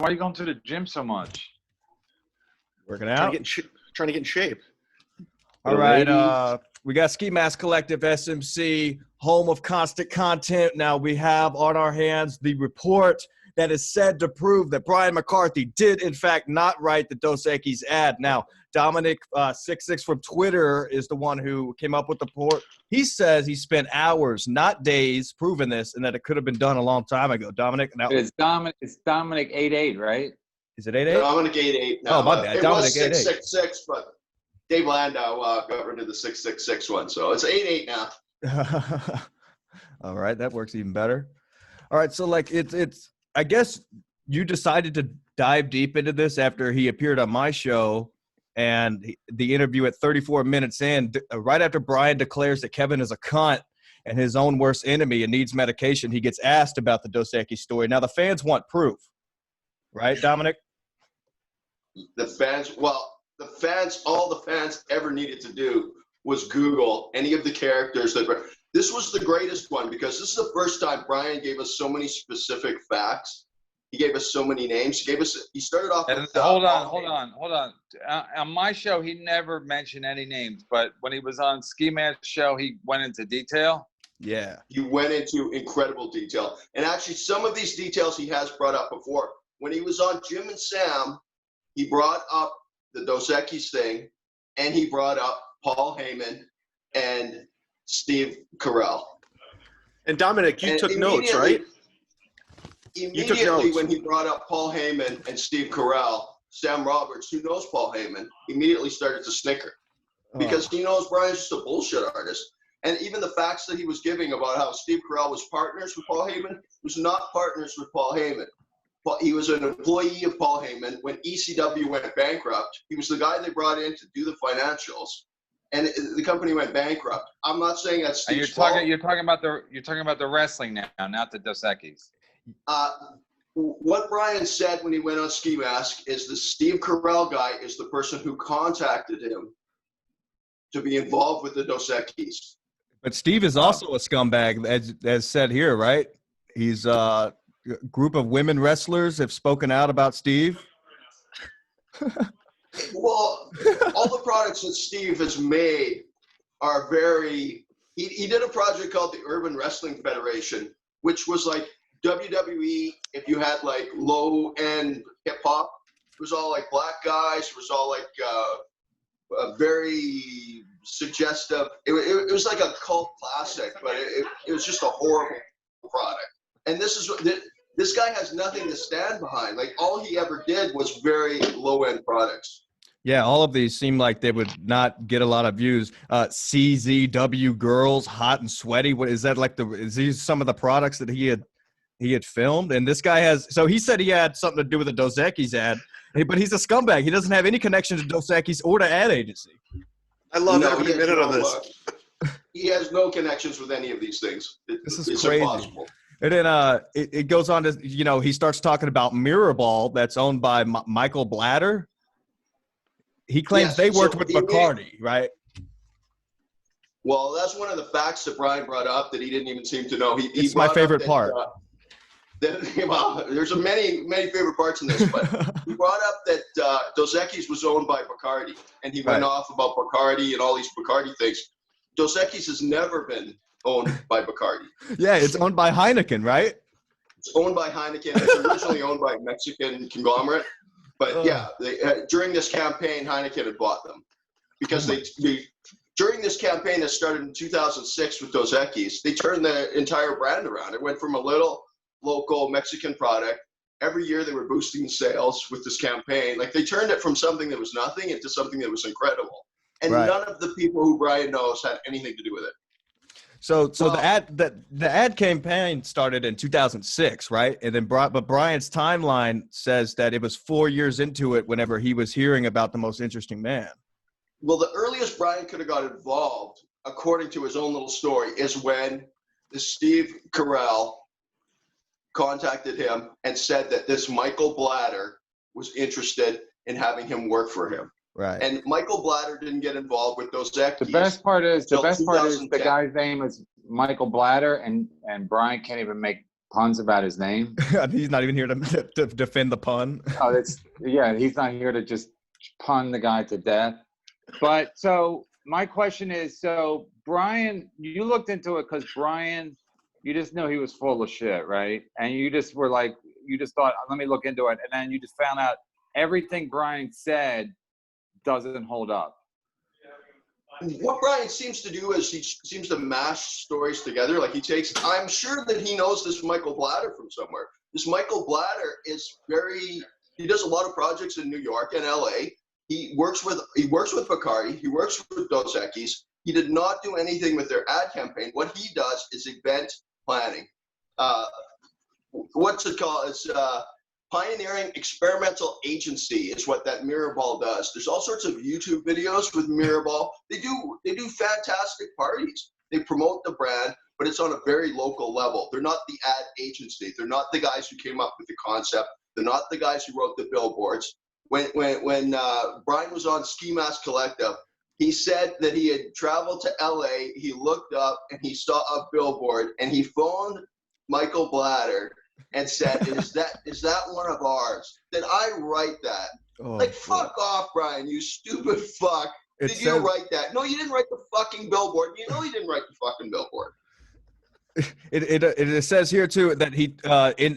are you going to the gym so much? Working out. Trying to get in shape. All right. We got Ski Mask Collective, SMC, home of constant content. Now we have on our hands the report that is said to prove that Brian McCarthy did, in fact, not write the Dos Equis ad. Now, Dominic88 from Twitter is the one who came up with the report. He says he spent hours, not days, proving this, and that it could have been done a long time ago. Dominic? It's Dominic88, right? Is it 88? Dominic88. No, oh, my bad. It Dominic was 666, but Dave Landau got rid of the 666 one, so it's 88 now. All right, that works even better. All right, so like it's I guess you decided to dive deep into this after he appeared on my show, and the interview at 34 minutes in, right after Brian declares that Kevin is a cunt and his own worst enemy and needs medication, he gets asked about the Dos Equis story. Now the fans want proof, right, Dominic? All the fans ever needed to do was Google any of the characters that were. This was the greatest one because this is the first time Brian gave us so many specific facts. He gave us so many names. He started off with hold on. On my show, he never mentioned any names, but when he was on Ski Mask's show, he went into detail. Yeah. He went into incredible detail. And actually, some of these details he has brought up before. When he was on Jim and Sam, he brought up the Dos Equis thing, and he brought up Paul Heyman and Steve Carell. And Dominic, you took notes, right? Immediately when he brought up Paul Heyman and Steve Carell, Sam Roberts, who knows Paul Heyman, immediately started to snicker because he knows Brian's just a bullshit artist. And even the facts that he was giving about how Steve Carell was partners with Paul Heyman was not partners with Paul Heyman. But he was an employee of Paul Heyman. When ECW went bankrupt, he was the guy they brought in to do the financials. And the company went bankrupt. I'm not saying that's Steve's fault. You're talking about the wrestling now, not the Dos Equis. What Brian said when he went on Ski Mask is the Steve Carell guy is the person who contacted him to be involved with the Dos Equis. But Steve is also a scumbag, as said here, right? He's a group of women wrestlers have spoken out about Steve. Well, all the products that Steve has made are very. He did a project called the Urban Wrestling Federation, which was like WWE. If you had like low end hip hop, it was all like black guys. It was all like a very suggestive. It was like a cult classic, but it was just a horrible product. And this guy has nothing to stand behind. Like all he ever did was very low end products. Yeah, all of these seem like they would not get a lot of views. CZW Girls, Hot and Sweaty. What is that like? Is these some of the products that he had filmed? And this guy has. So he said he had something to do with the Dos Equis ad, but he's a scumbag. He doesn't have any connection to Dos Equis or to ad agency. I love every minute of this. He has no connections with any of these things. This is it's crazy. Impossible. And then it goes on to, he starts talking about Mirrorball that's owned by Michael Blatter. He claims they worked with Bacardi, right? Well, that's one of the facts that Brian brought up that he didn't even seem to know. It's my favorite part. Well, there's many favorite parts in this, but he brought up that Dos Equis was owned by Bacardi, and he went off about Bacardi and all these Bacardi things. Dos Equis has never been owned by Bacardi. Yeah, it's owned by Heineken, right? It's owned by Heineken. It's originally owned by a Mexican conglomerate. But during this campaign, Heineken had bought them because during this campaign that started in 2006 with Dos Equis, they turned the entire brand around. It went from a little local Mexican product. Every year they were boosting the sales with this campaign. Like they turned it from something that was nothing into something that was incredible. And none of the people who Brian knows had anything to do with it. So the ad campaign started in 2006, right? And then but Brian's timeline says that it was 4 years into it whenever he was hearing about the most interesting man. Well, the earliest Brian could have got involved, according to his own little story, is when Steve Carell contacted him and said that this Michael Blatter was interested in having him work for him. Right. And Michael Blatter didn't get involved with those Equis. The best part is the guy's name is Michael Blatter, and Brian can't even make puns about his name. He's not even here to defend the pun. Oh, he's not here to just pun the guy to death. But so my question is, so Brian, you looked into it because Brian, you just knew he was full of shit, right? And you just were like, you just thought, let me look into it. And then you just found out everything Brian said doesn't hold up. What Brian seems to do is he seems to mash stories together. Like I'm sure that he knows this Michael Blatter from somewhere. This Michael Blatter he does a lot of projects in New York and LA. He works with Bacardi. He works with Dos Equis. He did not do anything with their ad campaign. What he does is event planning. What's it called? It's pioneering experimental agency is what that Mirrorball does. There's all sorts of YouTube videos with Mirrorball. They do fantastic parties. They promote the brand, but it's on a very local level. They're not the ad agency. They're not the guys who came up with the concept. They're not the guys who wrote the billboards. When Brian was on Ski Mask Collective, he said that he had traveled to LA. He looked up and he saw a billboard and he phoned Michael Blatter and said, is that one of ours? Did I write that? Oh, fuck off, Brian, you stupid fuck. Did you write that? No, you didn't write the fucking billboard. You know he didn't write the fucking billboard. It says here too that he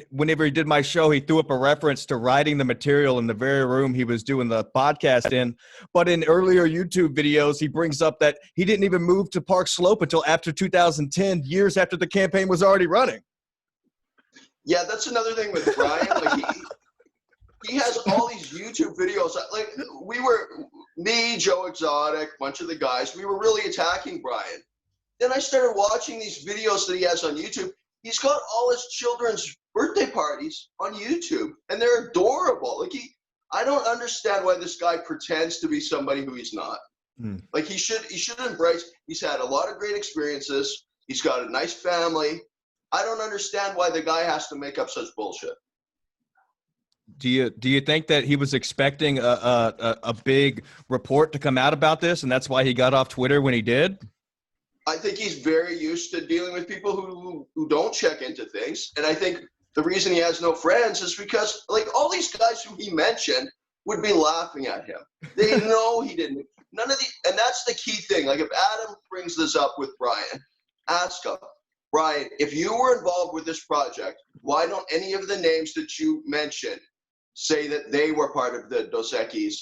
whenever he did my show, he threw up a reference to writing the material in the very room he was doing the podcast in. But in earlier YouTube videos, he brings up that he didn't even move to Park Slope until after 2010, years after the campaign was already running. Yeah, that's another thing with Brian. He has all these YouTube videos. Me, Joe Exotic, a bunch of the guys, we were really attacking Brian. Then I started watching these videos that he has on YouTube. He's got all his children's birthday parties on YouTube, and they're adorable. I don't understand why this guy pretends to be somebody who he's not. He should embrace. He's had a lot of great experiences. He's got a nice family. I don't understand why the guy has to make up such bullshit. Do you think that he was expecting a big report to come out about this, and that's why he got off Twitter when he did? I think he's very used to dealing with people who don't check into things. And I think the reason he has no friends is because all these guys who he mentioned would be laughing at him. They know he didn't. And that's the key thing. If Adam brings this up with Brian, ask him, Brian, if you were involved with this project, why don't any of the names that you mentioned say that they were part of the Dos Equis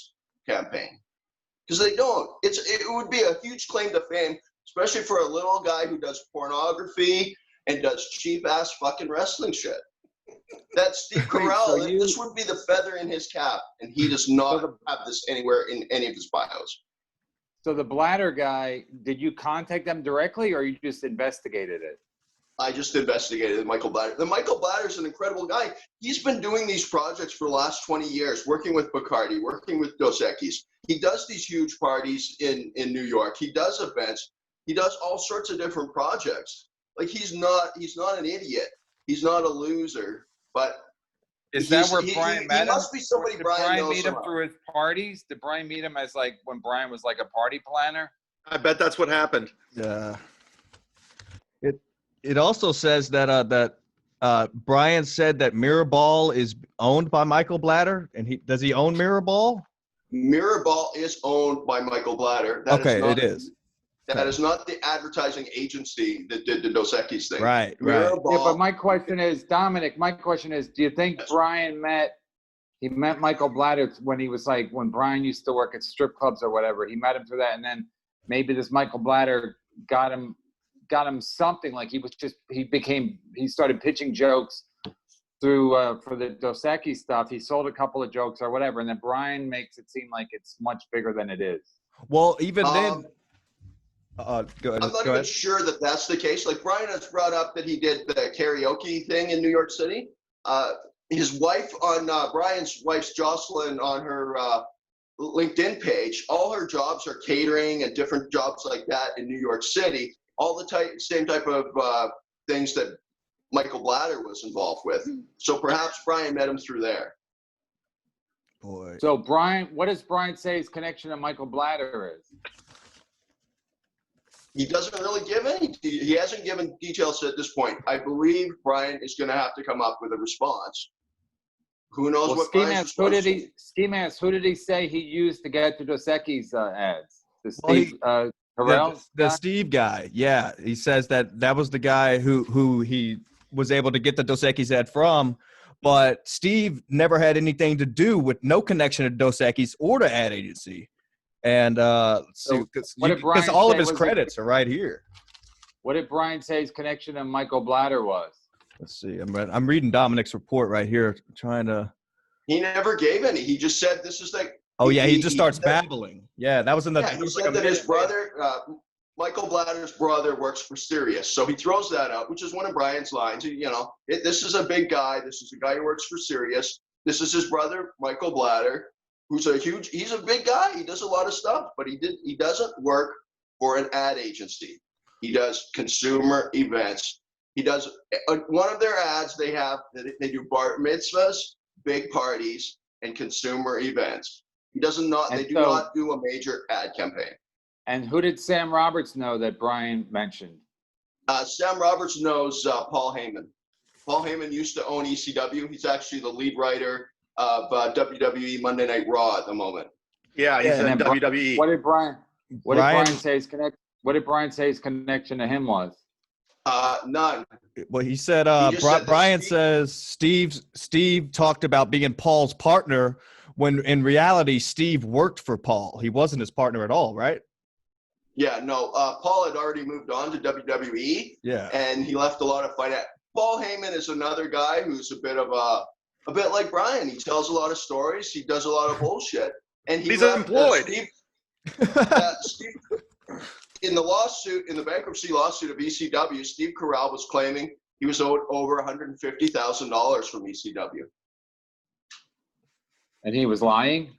campaign? Because they don't. It would be a huge claim to fame, especially for a little guy who does pornography and does cheap-ass fucking wrestling shit. That's Steve Carell. This would be the feather in his cap, and he does not have this anywhere in any of his bios. So the Blatter guy, did you contact them directly, or you just investigated it? I just investigated Michael Blatter. The Michael Blatter's an incredible guy. He's been doing these projects for the last 20 years, working with Bacardi, working with Dos Equis. He does these huge parties in New York. He does events. He does all sorts of different projects. He's not an idiot. He's not a loser. But is that where Brian met him? He must be somebody Brian knows. Did Brian meet him through his parties? Did Brian meet him as when Brian was a party planner? I bet that's what happened. Yeah. It also says that Brian said that Mirrorball is owned by Michael Blatter, and does he own Mirrorball? Mirrorball is owned by Michael Blatter. It is. That is not the advertising agency that did the Dos Equis thing. Right. Yeah, but my question is, Dominic, do you think Brian met Michael Blatter when he was when Brian used to work at strip clubs or whatever, he met him through that, and then maybe this Michael Blatter got him something, he started pitching jokes through for the Dos Equis stuff. He sold a couple of jokes or whatever, and then Brian makes it seem like it's much bigger than it is. Well, even then, I'm not even sure that that's the case. Brian has brought up that he did the karaoke thing in New York City. His wife Brian's wife's Jocelyn on her LinkedIn page, all her jobs are catering and different jobs like that in New York City. All the same type of things that Michael Blatter was involved with. So perhaps Brian met him through there. Boy. So Brian, what does Brian say his connection to Michael Blatter is? He doesn't really give any. He hasn't given details at this point. I believe Brian is going to have to come up with a response. Who knows what Brian's response is? Ski Mask, who did he say he used to get to Dos Equis ads? The Well, Steve Carell? The Steve guy, yeah. He says that was the guy who he was able to get the Dos Equis ad from, but Steve never had anything to do with, no connection to Dos Equis or to ad agency. And because all of his credits are right here. What did Brian say his connection to Michael Blatter was? Let's see. I'm reading Dominic's report right here, trying to. He never gave any. He just said this is like. Oh yeah, he just starts babbling. Yeah, that was in the. Yeah, he said that his brother, Michael Blatter's brother, works for Sirius, so he throws that out, which is one of Brian's lines. This is a big guy. This is a guy who works for Sirius. This is his brother, Michael Blatter, who's he's a big guy. He does a lot of stuff, but he doesn't work for an ad agency. He does consumer events. He does one of their ads. They do bar mitzvahs, big parties, and consumer events. They do not do a major ad campaign. And who did Sam Roberts know that Brian mentioned? Sam Roberts knows Paul Heyman. Paul Heyman used to own ECW. He's actually the lead writer of WWE Monday Night Raw at the moment. Yeah, he's in WWE. What did Brian say his connection? What did Brian say his connection to him was? None. Well, he said Brian says Steve talked about being Paul's partner when in reality Steve worked for Paul. He wasn't his partner at all, right? Yeah, no. Paul had already moved on to WWE. Yeah, and he left a lot of finance. Paul Heyman is another guy who's a bit like Brian. He tells a lot of stories. He does a lot of bullshit, and he's unemployed. Steve, in the bankruptcy lawsuit of ECW, Steve Carell was claiming he was owed over $150,000 from ECW. And he was lying?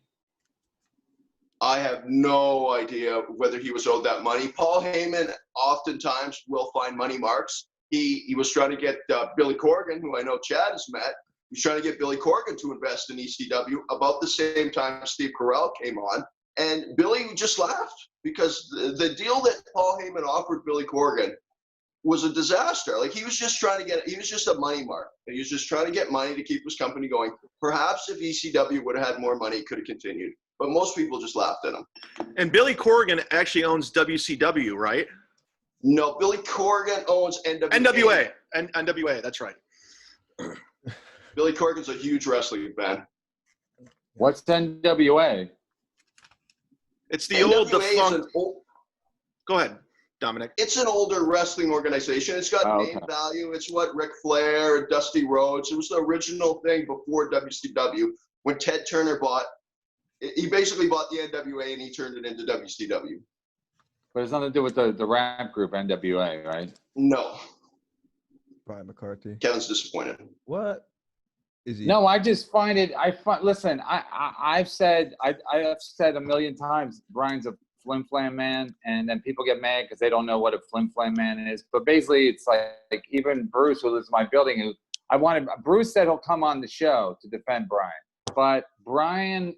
I have no idea whether he was owed that money. Paul Heyman oftentimes will find money marks. He was trying to get Billy Corgan, who I know Chad has met. He was trying to get Billy Corgan to invest in ECW about the same time Steve Carell came on. And Billy just laughed because the deal that Paul Heyman offered Billy Corgan was a disaster. Like he was just a money mark. He was just trying to get money to keep his company going. Perhaps if ECW would have had more money, it could have continued. But most people just laughed at him. And Billy Corgan actually owns WCW, right? No, Billy Corgan owns NWA. NWA, that's right. Billy Corgan's a huge wrestling fan. What's NWA? It's the NWA old defunct. Go ahead, Dominic. It's an older wrestling organization. It's got name value. It's what Ric Flair and Dusty Rhodes. It was the original thing before WCW. When Ted Turner he basically bought the NWA and he turned it into WCW. But it's nothing to do with the rap group NWA, right? No. Brian McCarthy. Kevin's disappointed. What is he? No, I just find it. Listen. I've said a million times Brian's a flim flam man, and then people get mad because they don't know what a flim flam man is. But basically, it's like even Bruce, who lives in my building, Bruce said he'll come on the show to defend Brian, but Brian,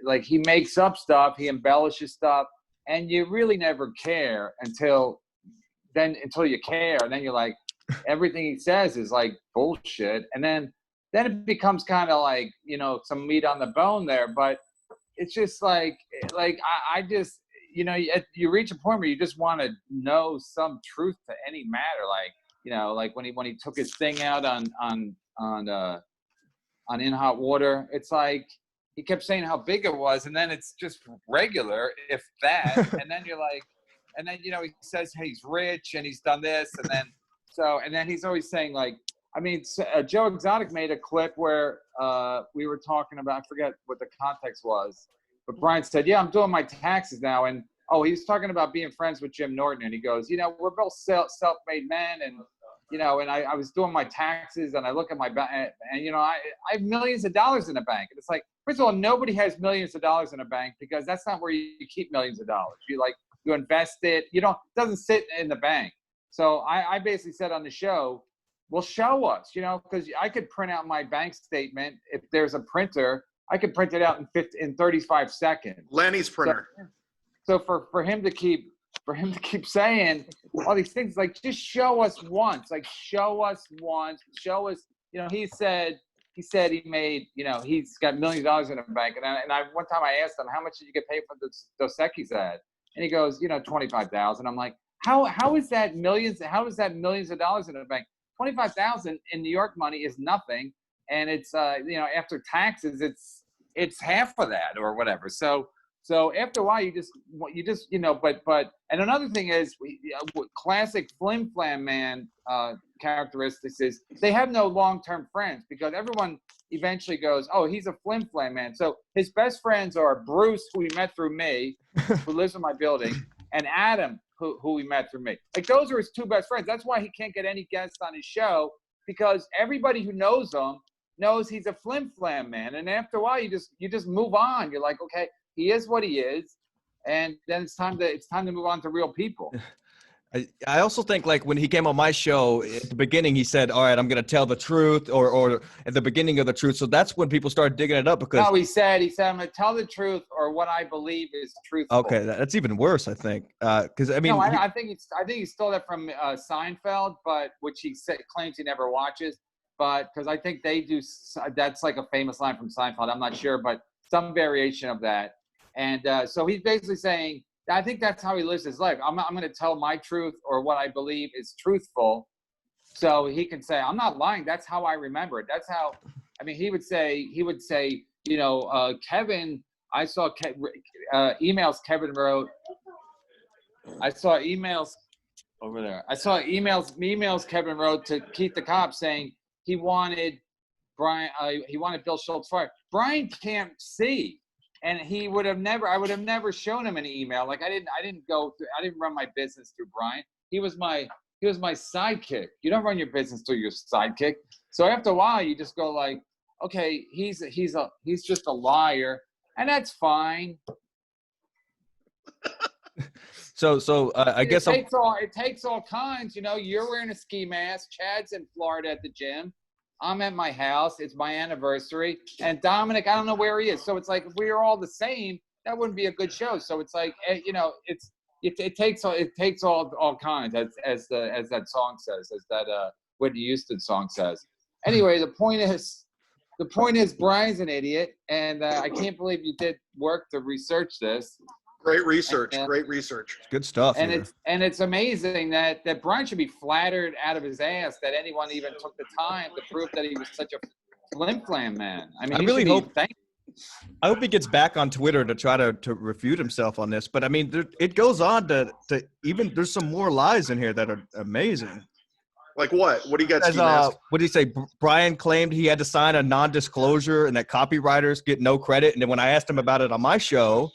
like he makes up stuff, he embellishes stuff, and you really never care until you care, and then you're like, everything he says is like bullshit, and then it becomes kind of like, some meat on the bone there, but it's just like I just, you reach a point where you just want to know some truth to any matter, like when he took his thing out on In Hot Water, it's like he kept saying how big it was, and then it's just regular, if that, and then you're like, and then he says, hey, he's rich and he's done this, and then he's always saying like, Joe Exotic made a clip where we were talking about, I forget what the context was, but Brian said, yeah, I'm doing my taxes now, and he was talking about being friends with Jim Norton, and he goes, we're both self-made men, and and I was doing my taxes, and I look at my bank, and I have millions of dollars in the bank, and it's like, first of all, nobody has millions of dollars in a bank, because that's not where you keep millions of dollars. You invest it. It doesn't sit in the bank. So I basically said on the show, well, show us, because I could print out my bank statement. If there's a printer, I could print it out in 35 seconds. Lanny's printer. So for him to keep for him to keep saying all these things, like, just show us once, like, show us once, show us, you know, he said he made, you know, he's got millions of dollars in the bank. And I one time I asked him, how much did you get paid for the Dos Equis ad? And he goes, you know, 25,000. I'm like, how is that millions? How is that millions of dollars in the bank? 25,000 in New York money is nothing. And it's, you know, after taxes, it's half of that or whatever. So after a while, you just, you know, but, and another thing is, classic Flim Flam Man characteristics is they have no long-term friends, because everyone eventually goes, oh, he's a Flim Flam Man. So his best friends are Bruce, who he met through me, who lives in my building, and Adam, who he met through me. Like, those are his two best friends. That's why he can't get any guests on his show, because everybody who knows him knows he's a Flim Flam Man. And after a while, you just move on. You're like, okay, he is what he is, and then it's time to move on to real people. I also think, like, when he came on my show at the beginning, he said, all right, I'm going to tell the truth, or at the beginning of the truth. So that's when people started digging it up, because. No, he said, I'm going to tell the truth, or what I believe is truthful. Okay. That's even worse, I think. Cause I mean, no, I think he stole that from Seinfeld, but which he claims he never watches, but cause I think they do. That's like a famous line from Seinfeld. I'm not sure, but some variation of that. And so he's basically saying, I think that's how he lives his life. I'm going to tell my truth, or what I believe is truthful. So he can say, I'm not lying. That's how I remember it. That's how, I mean, he would say, you know, Kevin, I saw emails Kevin wrote. I saw emails over there. I saw emails Kevin wrote to Keith the Cop saying he wanted Bill Schultz fired. Brian can't see. And I would have never shown him an email. Like, I didn't run my business through Brian. He was my sidekick. You don't run your business through your sidekick. So after a while, you just go like, okay, he's just a liar, and that's fine. So I guess it takes all kinds. You know, you're wearing a ski mask. Chad's in Florida at the gym. I'm at my house. It's my anniversary. And Dominic, I don't know where he is. So it's like, if we are all the same, that wouldn't be a good show. So it's like, you know, it takes all kinds, as that song says, as that Whitney Houston song says. Anyway, the point is Brian's an idiot, and I can't believe you did work to research this. Great research. Great research. Good stuff. And it's amazing that Brian should be flattered out of his ass that anyone even took the time to prove that he was such a Flim Flam Man. I mean, I hope he gets back on Twitter to try to refute himself on this. But I mean, it goes on to even, there's some more lies in here that are amazing. Like what? What do you got? What did he say? Brian claimed he had to sign a non-disclosure and that copywriters get no credit. And then when I asked him about it on my show,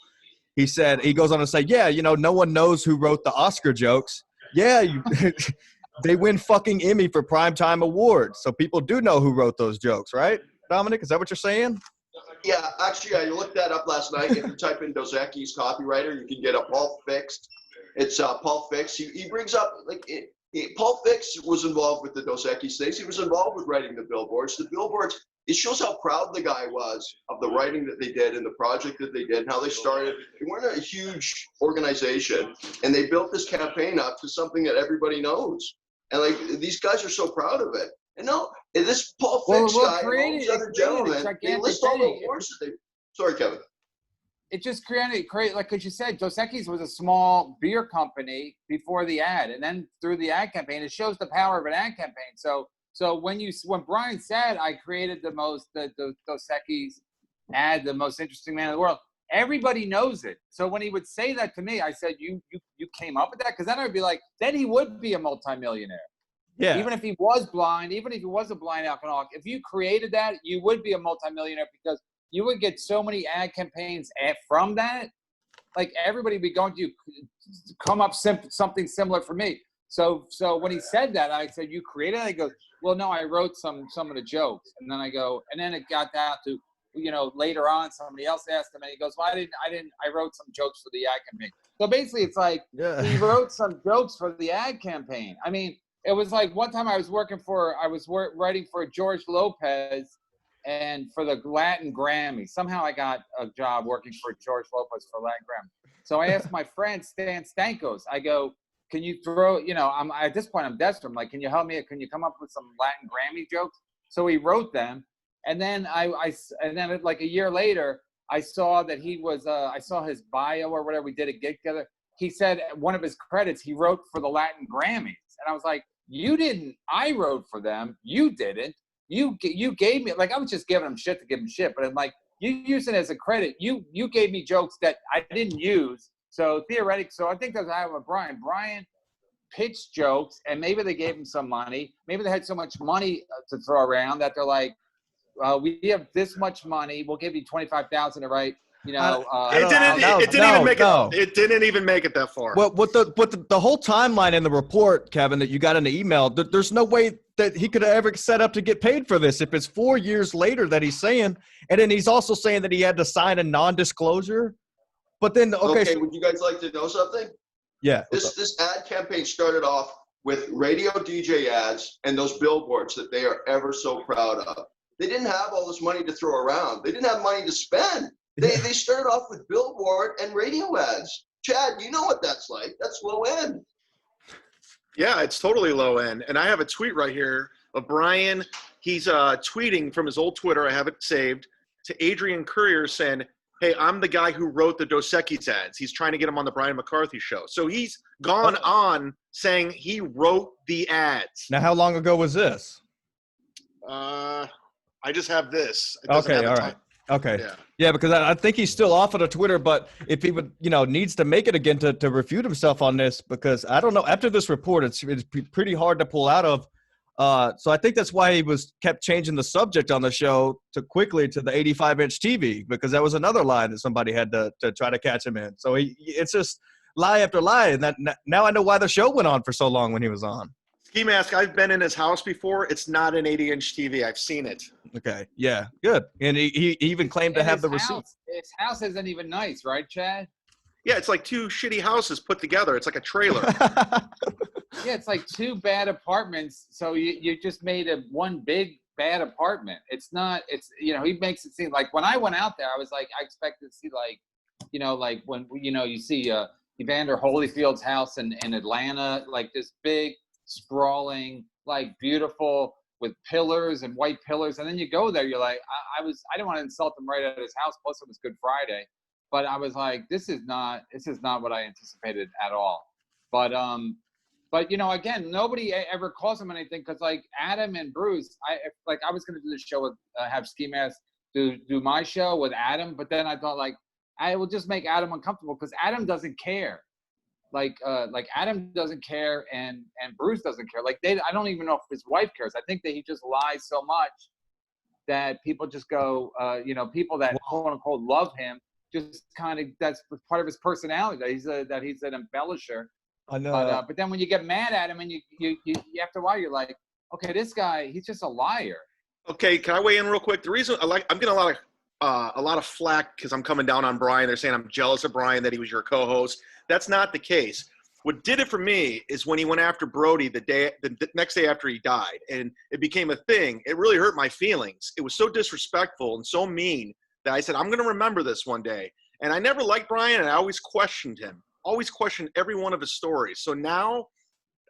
he said, he goes on to say, yeah, you know, no one knows who wrote the Oscar jokes. Yeah, they win fucking Emmy for primetime awards. So people do know who wrote those jokes, right? Dominic, is that what you're saying? Yeah, actually, I looked that up last night. If you type in Dos Equis copywriter, you can get a Paul Fix. It's Paul Fix. He brings up, like, Paul Fix was involved with the Dos Equis things. He was involved with writing the billboards. The billboards, it shows how proud the guy was of the writing that they did and the project that they did and how they started. They weren't a huge organization, and they built this campaign up to something that everybody knows. And, like, these guys are so proud of it. And no, this Paul Fix guy and all these other gentlemen, they list all the awards that they. Sorry, Kevin. It just created, like as you said, Dos Equis was a small beer company before the ad, and then through the ad campaign, it shows the power of an ad campaign. So when Brian said I created the Dos Equis ad, the most interesting man in the world, everybody knows it. So when he would say that to me, I said, you came up with that? Because then I would be like, then he would be a multimillionaire. Yeah. Even if he was blind, even if he was a blind alcoholic, if you created that, you would be a multimillionaire, because you would get so many ad campaigns from that. Like, everybody would be going to come up something similar for me. So when he said that, I said, you created it? I go, well, no, I wrote some of the jokes. And then I go, and then it got down to, you know, later on, somebody else asked him, and he goes, well, I wrote some jokes for the ad campaign. So basically it's like, he wrote some jokes for the ad campaign. I mean, it was like one time I was writing for George Lopez and for the Latin Grammy. Somehow I got a job working for George Lopez for Latin Grammy. So I asked my friend Stan Stankos, I go, can you throw, I'm at this point I'm desperate. I'm like, can you help me? Can you come up with some Latin Grammy jokes? So he wrote them. And then and then like a year later, I saw that he was, I saw his bio or whatever. We did a gig together. He said one of his credits, he wrote for the Latin Grammys. And I was like, you didn't, I wrote for them. You didn't. You gave me, like, I was just giving him shit to give him shit. But I'm like, you use it as a credit. You gave me jokes that I didn't use. So theoretically, so I think that's what I have with Brian. Brian pitched jokes, and maybe they gave him some money. Maybe they had so much money to throw around that they're like, we have this much money. We'll give you $25,000 to write. It didn't even make it that far. Well, the whole timeline in the report, Kevin, that you got in the email, there's no way that he could have ever set up to get paid for this. If it's 4 years later that he's saying, and then he's also saying that he had to sign a non-disclosure. But then, okay, would you guys like to know something? Yeah. This ad campaign started off with radio DJ ads and those billboards that they are ever so proud of. They didn't have all this money to throw around. They didn't have money to spend. They started off with billboard and radio ads. Chad, you know what that's like. That's low end. Yeah, it's totally low end. And I have a tweet right here of Brian. He's tweeting from his old Twitter. I have it saved to Adrian Courier saying, hey, I'm the guy who wrote the Dos Equis ads. He's trying to get him on the Brian McCarthy show. So he's gone on saying he wrote the ads. Now, how long ago was this? I just have this. Okay, all right. Okay. Yeah, because I think he's still off of the Twitter, but if he would, needs to make it again to refute himself on this, because I don't know, after this report, it's pretty hard to pull out of. So I think that's why he kept changing the subject on the show quickly to the 85-inch TV, because that was another lie that somebody had to try to catch him in. So it's just lie after lie, and now I know why the show went on for so long when he was on. Ski Mask, I've been in his house before. It's not an 80-inch TV. I've seen it. Okay. Yeah. Good. And he even claimed to have the receipt. His house isn't even nice, right, Chad? Yeah, it's like two shitty houses put together. It's like a trailer. Yeah, it's like two bad apartments. So you just made one big bad apartment. It's not. It's he makes it seem like when I went out there, I was like, I expected to see like when you see Evander Holyfield's house in Atlanta, like this big, sprawling, like beautiful with pillars and white pillars, and then you go there, you're like, I didn't want to insult him right at his house. Plus, it was Good Friday, but I was like, this is not what I anticipated at all. But again, nobody ever calls him anything, because like Adam and Bruce, I was going to do the show with have Ski Mask do my show with Adam, but then I thought like I will just make Adam uncomfortable, because Adam doesn't care. Like Adam doesn't care, and Bruce doesn't care. Like I don't even know if his wife cares. I think that he just lies so much that people just go, people that quote unquote love him just kind of, that's part of his personality, that he's an embellisher. I know. But then when you get mad at him and you after a while you're like, okay, this guy, he's just a liar. Okay, can I weigh in real quick? The reason I'm getting a lot of flack because I'm coming down on Brian. They're saying I'm jealous of Brian that he was your co-host. That's not the case. What did it for me is when he went after Brody the next day after he died, and it became a thing. It really hurt my feelings. It was so disrespectful and so mean that I said, I'm going to remember this one day. And I never liked Brian, and I always questioned him. Always questioned every one of his stories. So now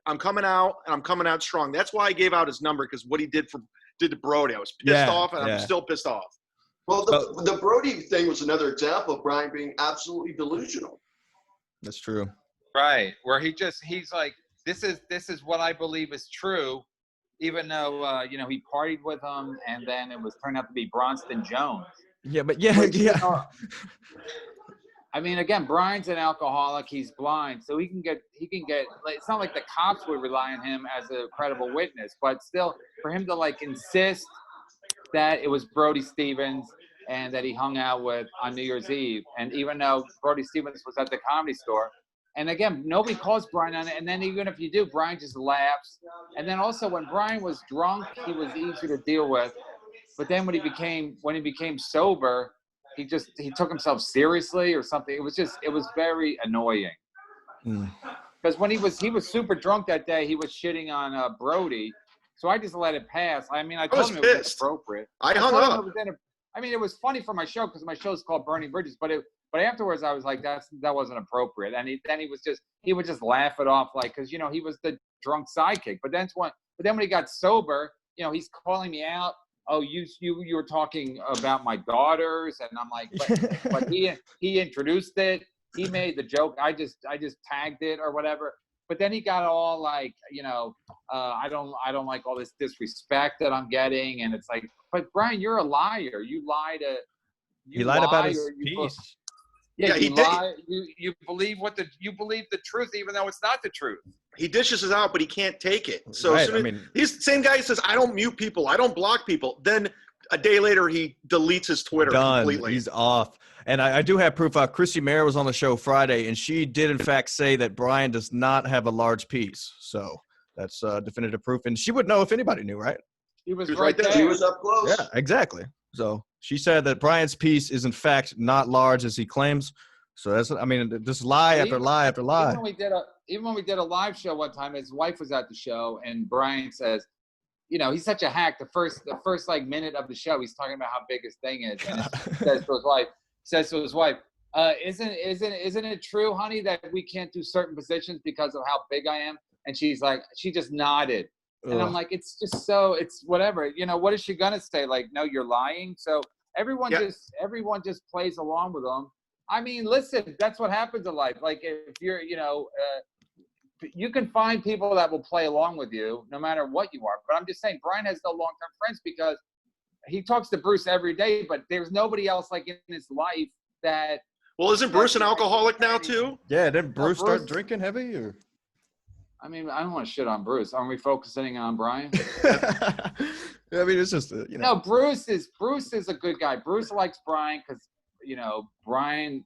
I'm coming out, and I'm coming out strong. That's why I gave out his number, because what he did to Brody. I was pissed off, and I'm still pissed off. Well, the Brody thing was another example of Brian being absolutely delusional. That's true. Right, where he's like, this is what I believe is true, even though he partied with him, and then it turned out to be Bronson Jones. Yeah, but yeah. I mean, again, Brian's an alcoholic. He's blind, so he can get. Like, it's not like the cops would rely on him as a credible witness, but still, for him to like insist that it was Brody Stevens and that he hung out with on New Year's Eve, and even though Brody Stevens was at the Comedy Store, and again, nobody calls Brian on it, and then even if you do, Brian just laughs. And then also when Brian was drunk, he was easy to deal with, but then when he became sober, he took himself seriously or something. It was very annoying. Because when he was super drunk that day, he was shitting on Brody. So I just let it pass. I mean, I told him it was inappropriate. I hung up. I mean, it was funny for my show because my show is called Burning Bridges, but afterwards I was like, that wasn't appropriate. And he would just laugh it off, like, because, you know, he was the drunk sidekick. But then when he got sober, you know, he's calling me out. Oh, you were talking about my daughters, and I'm like, but he introduced it. He made the joke. I just tagged it or whatever. But then he got all like, you know, I don't like all this disrespect that I'm getting, and it's like, but Brian, you're a liar. You lie to. He lied about his piece. Yeah, he you lie. You believe the truth, even though it's not the truth. He dishes it out, but he can't take it. So Right, I mean, he's the same guy who says, I don't mute people, I don't block people. Then a day later, he deletes his Twitter completely. He's off. And I do have proof. Chrissy Mayer was on the show Friday, and she did, in fact, say that Brian does not have a large piece. So that's definitive proof. And she would know if anybody knew, right? He was right there. He was up close. Yeah, exactly. So she said that Brian's piece is, in fact, not large as he claims. So that's, I mean, just lie after lie after lie. Even when we did a live show one time, his wife was at the show, and Brian says, you know, he's such a hack. The first like minute of the show, he's talking about how big his thing is, and says to his wife, isn't it true, honey, that we can't do certain positions because of how big I am? And she's like, she just nodded. And I'm like, it's just so, it's whatever. You know, what is she gonna say? Like, no, you're lying. So everyone just plays along with them. I mean, listen, that's what happens in life. Like, if you're, you know, you can find people that will play along with you no matter what you are. But I'm just saying, Brian has no long-term friends because he talks to Bruce every day, but there's nobody else like in his life that. Well, isn't Bruce an alcoholic now too? Yeah, didn't Bruce start drinking heavy? Or? I mean, I don't want to shit on Bruce. Aren't we focusing on Brian? I mean, it's just, you know. No, Bruce is a good guy. Bruce likes Brian because, you know, Brian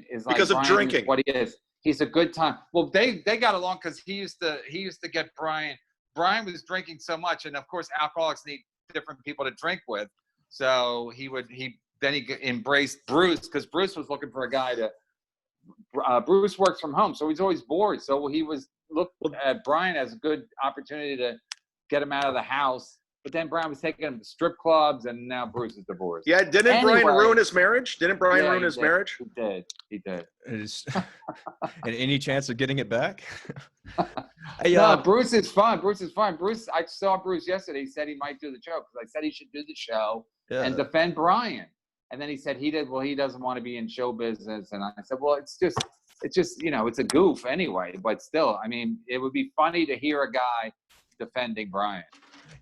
is like because of Brian drinking. Is what he is. He's a good time. Well, they got along because he used to get Brian. Brian was drinking so much, and of course, alcoholics need different people to drink with. So he embraced Bruce because Bruce was looking for a guy to. Bruce works from home, so he's always bored. So he was looked at Brian as a good opportunity to get him out of the house. But then Brian was taking him to strip clubs, and now Bruce is divorced. Yeah, didn't Brian ruin his marriage? Didn't Brian ruin his marriage? He did. And any chance of getting it back? No, Bruce is fun. Bruce, I saw Bruce yesterday. He said he might do the show because I said he should do the show and defend Brian. And then he said he doesn't want to be in show business. And I said, well, it's just, you know, it's a goof anyway. But still, I mean, it would be funny to hear a guy defending Brian.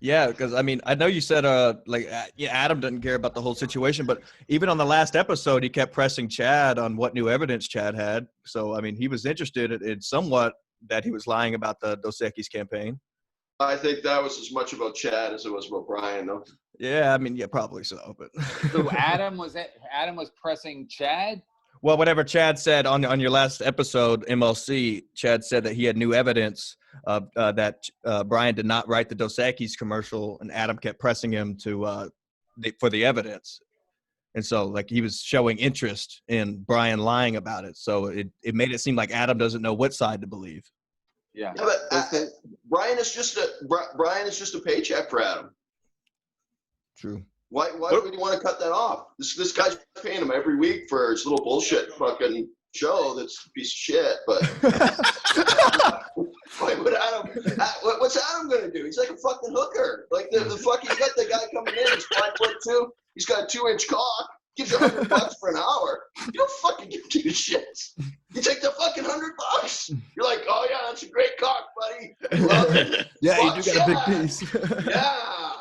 Yeah, because I mean, I know you said Adam didn't care about the whole situation, but even on the last episode, he kept pressing Chad on what new evidence Chad had. So I mean, he was interested in somewhat that he was lying about the Dos Equis campaign. I think that was as much about Chad as it was about Brian, though. Yeah, I mean, yeah, probably so. But so Adam was pressing Chad. Well, whatever Chad said on your last episode, MLC, Chad said that he had new evidence that Brian did not write the Dos Equis commercial, and Adam kept pressing him for the evidence. And so, like, he was showing interest in Brian lying about it. So it made it seem like Adam doesn't know what side to believe. Yeah, but Brian is just a paycheck for Adam. True. Why would you want to cut that off? This guy's paying him every week for his little bullshit fucking show that's a piece of shit. But why would Adam? What's Adam gonna do? He's like a fucking hooker. Like the fucking, you got the guy coming in. He's 5'2". He's got a 2-inch cock. Gives you $100 for an hour. You don't fucking give two shits. You take the fucking $100. You're like, oh yeah, that's a great cock, buddy. Love it. Yeah, you do got a big piece. Yeah.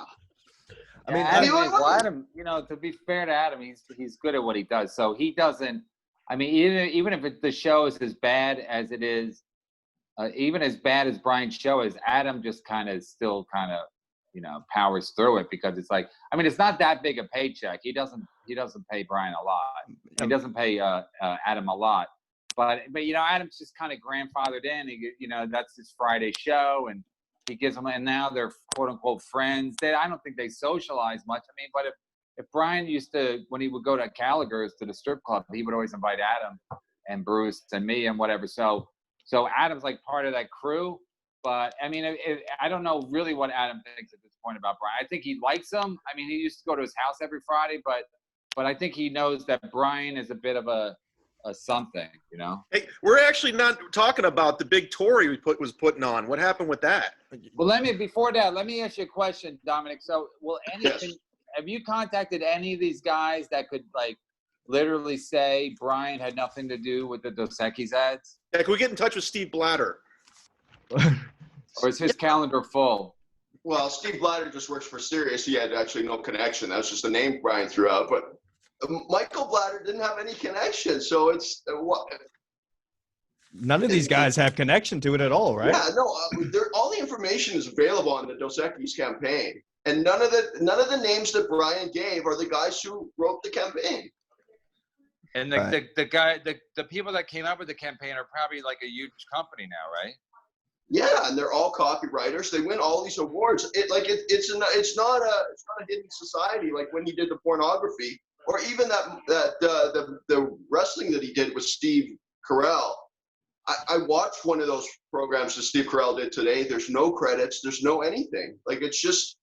I mean, Adam, you know, to be fair to Adam, he's good at what he does. So he doesn't. I mean, even if the show is as bad as it is, even as bad as Brian's show is, Adam just still you know, powers through it because it's like, I mean, it's not that big a paycheck. He doesn't pay Brian a lot. He doesn't pay Adam a lot. But you know, Adam's just kind of grandfathered in. You know, that's his Friday show, and he gives them, and now they're quote unquote friends. I don't think they socialize much. I mean, but if Brian used to, when he would go to Gallagher's to the strip club, he would always invite Adam and Bruce and me and whatever. So Adam's like part of that crew. But I mean, I don't know really what Adam thinks at this point about Brian. I think he likes him. I mean, he used to go to his house every Friday, but I think he knows that Brian is a bit of a something, you know. Hey, we're actually not talking about the big tour he was putting on. What happened with that? Well, before that, let me ask you a question, Dominic. So, have you contacted any of these guys that could like literally say Brian had nothing to do with the Dos Equis ads? Yeah, can we get in touch with Steve Blatter? Or is his calendar full? Well, Steve Blatter just works for Sirius. He had actually no connection. That was just a name Brian threw out. But Michael Blatter didn't have any connection. So it's None of these guys have connection to it at all, right? Yeah, no. All the information is available on the Dos Equis campaign, and none of the names that Brian gave are the guys who wrote the campaign. And the people that came up with the campaign are probably like a huge company now, right? Yeah, and they're all copywriters. They win all these awards. It's not a hidden society like when he did the pornography, or even the wrestling that he did with Steve Carell. I watched one of those programs that Steve Carell did today. There's no credits. There's no anything. Like it's just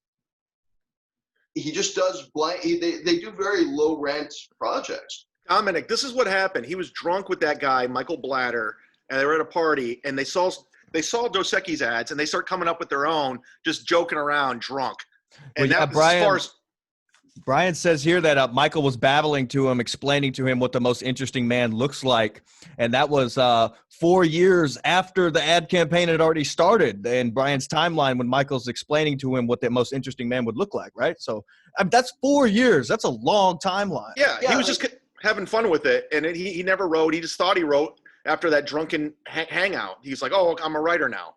he just does blank. They do very low rent projects. Dominic, this is what happened. He was drunk with that guy, Michael Blatter, and they were at a party, and they saw Dos Equis ads, and they start coming up with their own, just joking around, drunk. And Well, yeah, that was as far as Brian says here that Michael was babbling to him, explaining to him what the most interesting man looks like. And that was 4 years after the ad campaign had already started in Brian's timeline when Michael's explaining to him what the most interesting man would look like, right? So that's 4 years. That's a long timeline. Yeah, he was just having fun with it. And he never wrote. He just thought he wrote after that drunken hangout. He's like, oh, I'm a writer now.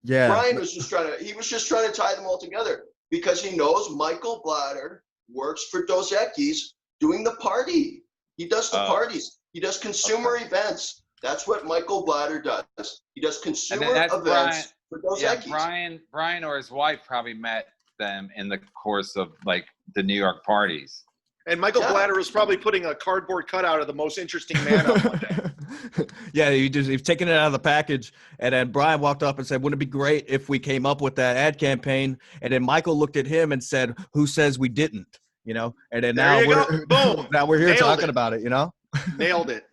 Yeah. Brian was just trying to tie them all together because he knows Michael Blatter works for Dos Equis doing the party. He does the parties. He does consumer events. That's what Michael Blatter does. He does consumer events for Dos Equis. Brian or his wife probably met them in the course of like the New York parties. And Michael Blatter was probably putting a cardboard cutout of the most interesting man on one day. Yeah, he's taking it out of the package. And then Brian walked up and said, wouldn't it be great if we came up with that ad campaign? And then Michael looked at him and said, who says we didn't? You know, and then now we're here talking about it, you know? Nailed it.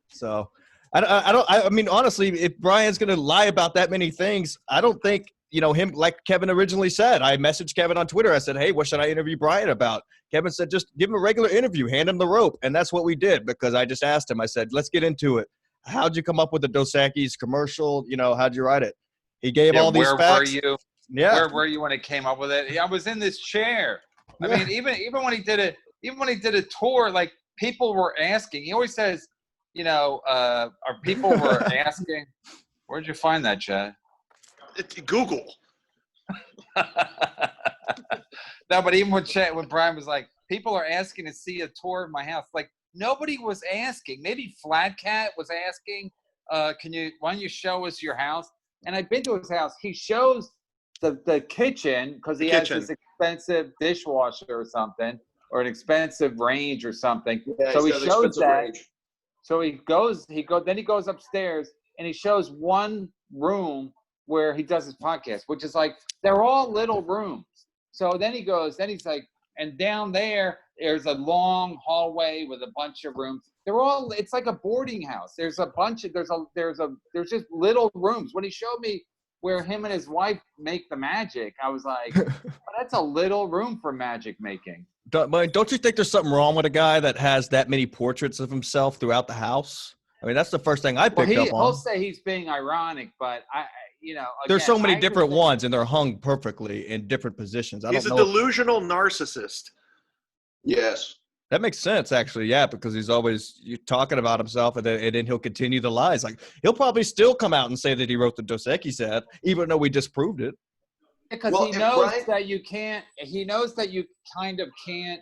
So I mean, honestly, if Brian's going to lie about that many things, I don't think, you know, him, like Kevin originally said, I messaged Kevin on Twitter. I said, hey, what should I interview Brian about? Kevin said, just give him a regular interview, hand him the rope. And that's what we did because I just asked him, I said, let's get into it. How'd you come up with the Dos Equis commercial? You know, how'd you write it? He gave all these facts. Where were you? Yeah. Where were you when it came up with it? I was in this chair. I mean, even when he did a tour, like people were asking. He always says, you know, people were asking. Where'd you find that, Chad? Google. No, but even when Brian was like, people are asking to see a tour of my house. Like nobody was asking. Maybe Flat Cat was asking, why don't you show us your house? And I've been to his house. He shows the kitchen because he has this expensive dishwasher or something, or an expensive range or something. Yeah, so he shows that. Range. So he goes upstairs and he shows one room where he does his podcast, which is like they're all little rooms. So then he's like, and down there's a long hallway with a bunch of rooms. It's like a boarding house. There's just little rooms. When he showed me where him and his wife make the magic, I was like, that's a little room for magic making. Don't you think there's something wrong with a guy that has that many portraits of himself throughout the house? I mean, that's the first thing I picked up on. He'll say he's being ironic, but there's so many different ones, and they're hung perfectly in different positions. He's a delusional narcissist. Yes. That makes sense, actually, yeah, because he's always talking about himself, and then he'll continue the lies. Like, he'll probably still come out and say that he wrote the Dos Equis ad, even though we disproved it. Because he knows that you can't – he knows that you kind of can't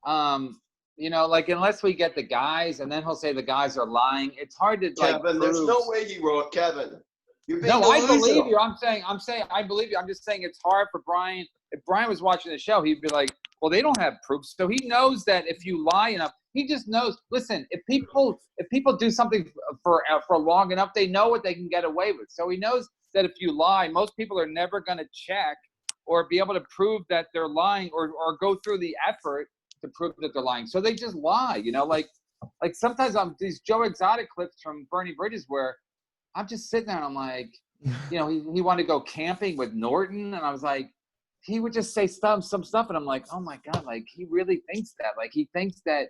like unless we get the guys, and then he'll say the guys are lying. It's hard to Kevin, prove. there's no way he wrote Kevin. You're being delusional. I believe you. I'm saying I believe you. I'm just saying it's hard for Brian. If Brian was watching the show, he'd be like, well, they don't have proof. So he knows that if you lie enough, he just knows. Listen, if people do something for long enough, they know what they can get away with. So he knows that if you lie, most people are never going to check or be able to prove that they're lying, or go through the effort to prove that they're lying. So they just lie, you know, like sometimes these Joe Exotic clips from Bernie Bridges where I'm just sitting there and I'm like, you know, he wanted to go camping with Norton, and I was like, he would just say some stuff, and I'm like, oh my God, like he really thinks that, like he thinks that,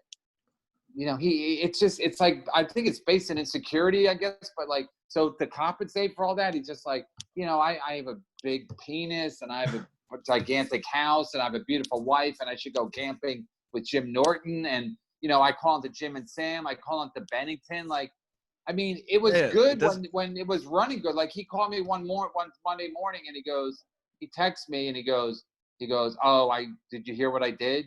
you know, it's like, I think it's based in insecurity, I guess, but like, so to compensate for all that, he's just like, you know, I have a big penis, and I have a gigantic house, and I have a beautiful wife, and I should go camping with Jim Norton, and, you know, I call him to Jim and Sam, I call him to Bennington, like, I mean, it was good when it was running good. Like he called me one Monday morning, and he texts me, and he goes, oh, did you hear what I did?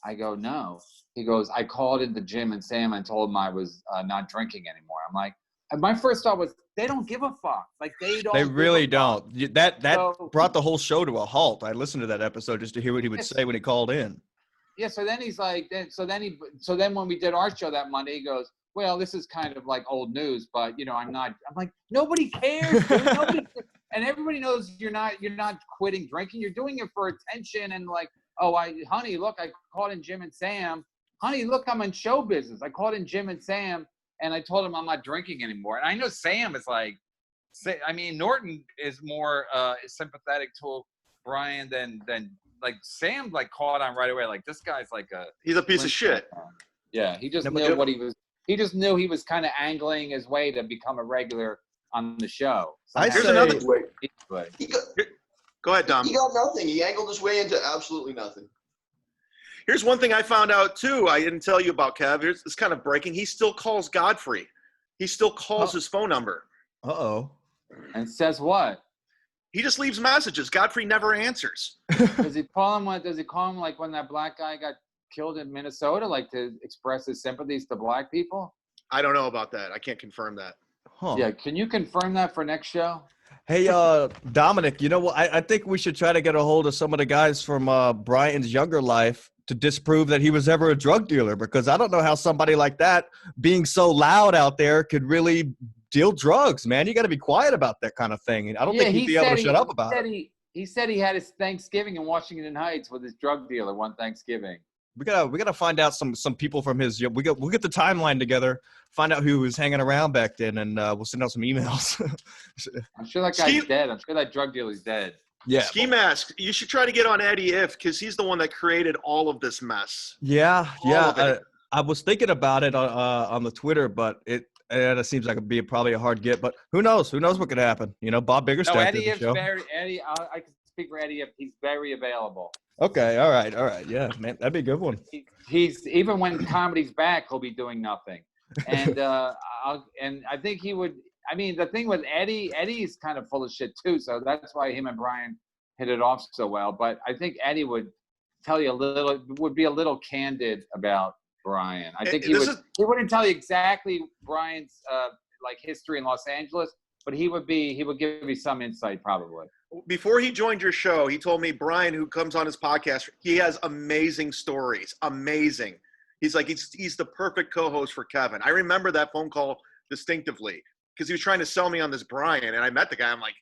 I go, no. He goes, I called into Jim and Sam and told them I was not drinking anymore. I'm like, and my first thought was, they don't give a fuck. Like they don't. They really don't. That So, brought the whole show to a halt. I listened to that episode just to hear what he would say when he called in. Yeah. So then he's like, so then when we did our show that Monday, he goes, well, this is kind of like old news, but you know, I'm like, nobody cares, dude. Nobody cares. And everybody knows you're not quitting drinking. You're doing it for attention and like, oh, honey, look, I called in Jim and Sam. Honey, look, I'm in show business. I called in Jim and Sam, and I told him I'm not drinking anymore. And I know Sam is like, I mean, Norton is more sympathetic to Brian than like Sam like caught on right away. Like this guy's like he's a piece of shit. Yeah, he just knew what he was. He just knew he was kind of angling his way to become a regular on the show. Here's another way. Go ahead, Dom. He got nothing. He angled his way into absolutely nothing. Here's one thing I found out too. I didn't tell you about, Kev. It's kind of breaking. He still calls Godfrey. He still calls his phone number. Uh-oh. And says what? He just leaves messages. Godfrey never answers. Does he call him like when that black guy got killed in Minnesota, like to express his sympathies to black people? I don't know about that. I can't confirm that. Huh. Yeah, can you confirm that for next show? Hey, Dominic, you know what? I think we should try to get a hold of some of the guys from Brian's younger life to disprove that he was ever a drug dealer, because I don't know how somebody like that being so loud out there could really deal drugs, man. You got to be quiet about that kind of thing. I don't think he'd be able to shut up about it. He said he had his Thanksgiving in Washington Heights with his drug dealer one Thanksgiving. We gotta find out some people from his. We'll get the timeline together, find out who was hanging around back then, and we'll send out some emails. I'm sure that guy's dead. I'm sure that drug dealer's dead. Yeah. Ski Mask, you should try to get on Eddie because he's the one that created all of this mess. Yeah. I was thinking about it on the Twitter, but it seems like it'd be probably a hard get. But who knows? Who knows what could happen? You know, Bob Biggerstaff. No, Eddie did the show. I can speak for Eddie if he's very available. Okay. All right. Yeah, man, that'd be a good one. He's even when comedy's back, he'll be doing nothing. And I think he would. I mean, the thing with Eddie's kind of full of shit too. So that's why him and Brian hit it off so well. But I think Eddie would tell you would be a little candid about Brian. I think he wouldn't tell you exactly Brian's like history in Los Angeles, but he would give you some insight probably. Before he joined your show, he told me, Brian, who comes on his podcast, he has amazing stories. Amazing. He's like, he's the perfect co-host for Kevin. I remember that phone call distinctively because he was trying to sell me on this Brian, and I met the guy. I'm like,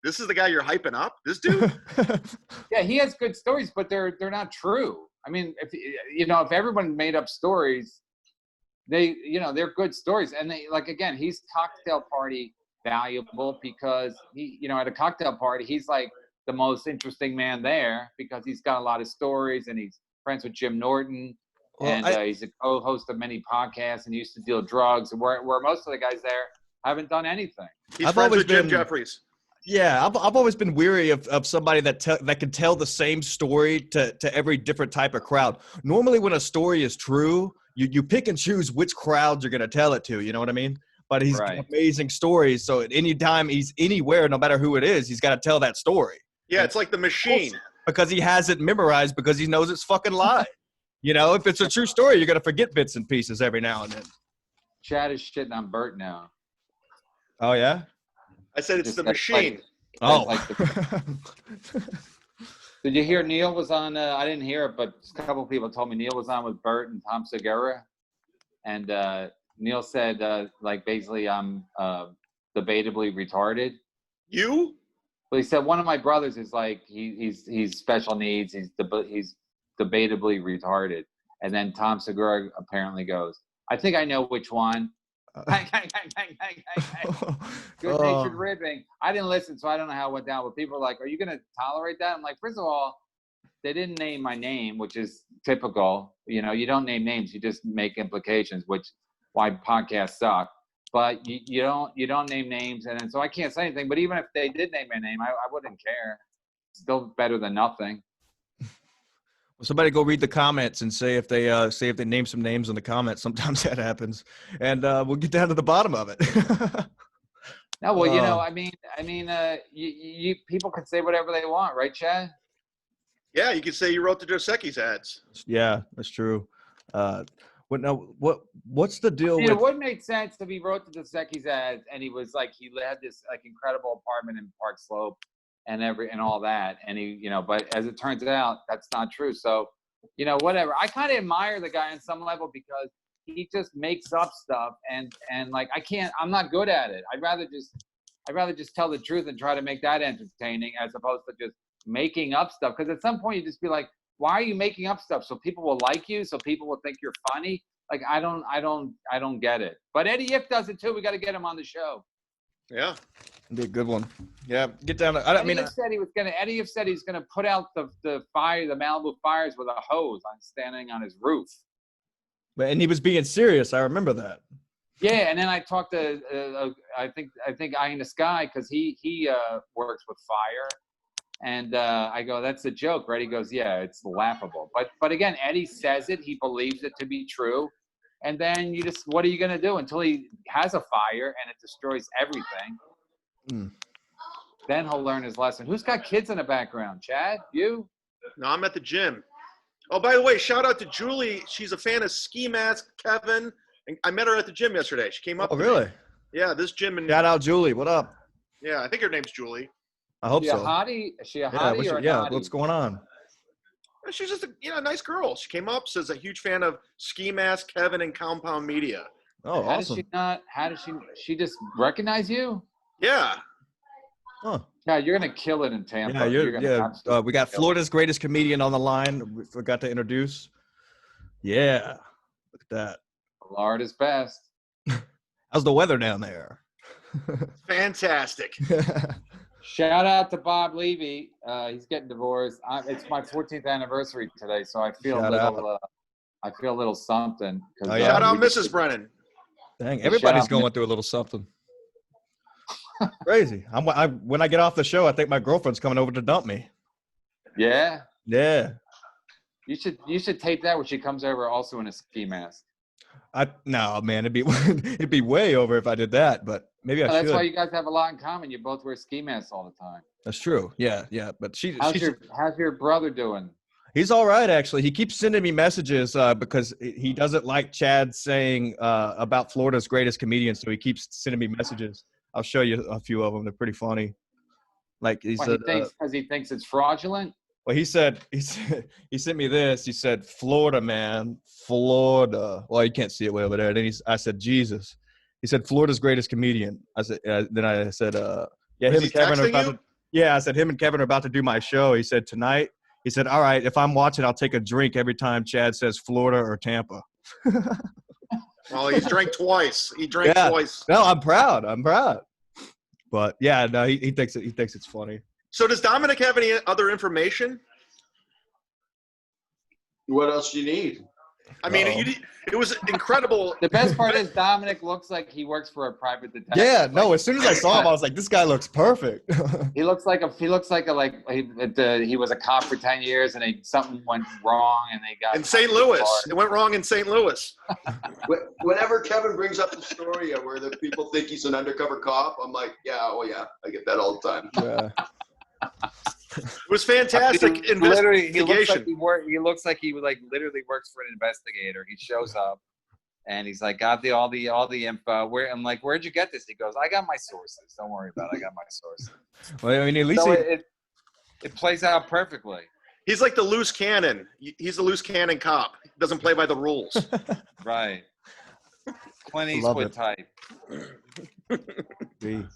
this is the guy you're hyping up? This dude? Yeah, he has good stories, but they're not true. I mean, if everyone made up stories, they're good stories. And he's cocktail party valuable because he, at a cocktail party, he's like the most interesting man there because he's got a lot of stories and he's friends with Jim Norton. And he's a co-host of many podcasts and used to deal drugs. And where most of the guys there haven't done anything. He's friends with Jim Jeffries. Yeah, I've always been weary of somebody that can tell the same story to every different type of crowd. Normally, when a story is true, you pick and choose which crowds you're going to tell it to. You know what I mean? But he's got amazing stories. So at any time he's anywhere, no matter who it is, he's got to tell that story. Yeah, it's like The Machine. Because he has it memorized because he knows it's fucking lie. If it's a true story, you're going to forget bits and pieces every now and then. Chad is shitting on Bert now. Oh, yeah? I said it's The Machine. Did you hear Neil was on? I didn't hear it, but a couple of people told me Neil was on with Bert and Tom Segura. And Neil said, basically, I'm debatably retarded. You? But he said one of my brothers is like he's special needs. He's debatably retarded. And then Tom Segura apparently goes, I think I know which one. Good-natured ribbing. I didn't listen, so I don't know how it went down. But people are like, are you going to tolerate that? I'm like, first of all, they didn't name my name, which is typical. You know, you don't name names. You just make implications, which why podcasts suck. But you don't name names. And then, so I can't say anything. But even if they did name my name, I wouldn't care. Still better than nothing. Well, somebody go read the comments and say if they name some names in the comments. Sometimes that happens, and we'll get down to the bottom of it. No, well, you know, I mean, you people can say whatever they want, right, Chad? Yeah, you could say you wrote the Dos Equis ads. Yeah, that's true. What's the deal with? It would make sense if he wrote the Dos Equis ads and he was like he had this like incredible apartment in Park Slope. And all that, and he, you know, but as it turns out, that's not true. So, you know, whatever. I kind of admire the guy on some level because he just makes up stuff, and like I'm not good at it. I'd rather just tell the truth and try to make that entertaining as opposed to just making up stuff. Because at some point you just be like, why are you making up stuff? So people will like you, so people will think you're funny. Like I don't get it. But Eddie If does it too. We got to get him on the show. Yeah. Be a good one. Yeah, get down. Eddie If said he's gonna put out the Malibu fires with a hose standing on his roof. And he was being serious. I remember that. Yeah, and then I talked to I think Eye in the Sky because he works with fire, and I go, that's a joke, right? He goes, yeah, it's laughable. But again, Eddie says it. He believes it to be true. And then what are you going to do until he has a fire and it destroys everything? Then he'll learn his lesson. Who's got kids in the background? Chad? You? No, I'm at the gym. Oh, by the way, shout out to Julie. She's a fan of Ski Mask, Kevin. And I met her at the gym yesterday. She came up. Oh, really? Yeah, this gym. Shout out Julie. What up? Yeah, I think her name's Julie. I hope so. Is she a hottie or a yeah, naughty? what's going on? She's just a nice girl. She came up, says a huge fan of Ski Mask, Kevin, and Compound Media. Oh, awesome. How does she just recognize you? Yeah. Huh. Yeah, you're gonna kill it in Tampa. Yeah, we got Florida's greatest comedian on the line. We forgot to introduce. Yeah, look at that. Florida's best. How's the weather down there? Fantastic. Shout out to Bob Levy. He's getting divorced. It's my 14th anniversary today, so I feel a little something. Shout out Mrs. Brennan. Dang, everybody's going through a little something. Crazy. When I get off the show, I think my girlfriend's coming over to dump me. Yeah. Yeah. You should tape that when she comes over, also in a ski mask. No, man, it'd be way over if I did that, but maybe I should. That's why you guys have a lot in common. You both wear ski masks all the time. That's true. Yeah. But how's your brother doing? He's all right, actually. He keeps sending me messages because he doesn't like Chad saying about Florida's greatest comedian, so he keeps sending me messages. I'll show you a few of them. They're pretty funny. Like he said, because he thinks it's fraudulent. Well, he sent me this. He said, Florida, man, Florida. Well, you can't see it way over there. Then I said, Jesus. He said, Florida's greatest comedian. I said, yeah, him and Kevin are about to. Yeah, I said, him and Kevin are about to do my show. He said, tonight. He said, all right, if I'm watching, I'll take a drink every time Chad says Florida or Tampa. Well, he's drank twice. He drank twice. No, I'm proud. But yeah, no, he thinks it's funny. So does Dominic have any other information? What else do you need? I mean, it was incredible. The best part is Dominic looks like he works for a private detective. Yeah, no. As soon as I saw him, I was like, "This guy looks perfect." He looks like he was a cop for 10 years, and something went wrong, and they got in St. Louis. It went wrong in St. Louis. Whenever Kevin brings up the story of where the people think he's an undercover cop, I'm like, yeah, I get that all the time. Yeah. It was fantastic. Literally, he looks like he literally works for an investigator. He shows up, and he's like, got all the info. I'm like, where'd you get this? He goes, I got my sources. Don't worry about it. I got my sources. Well, I mean, at least it plays out perfectly. He's like the loose cannon. He's the loose cannon cop. He doesn't play by the rules. Right. Clint Eastwood type. Dirty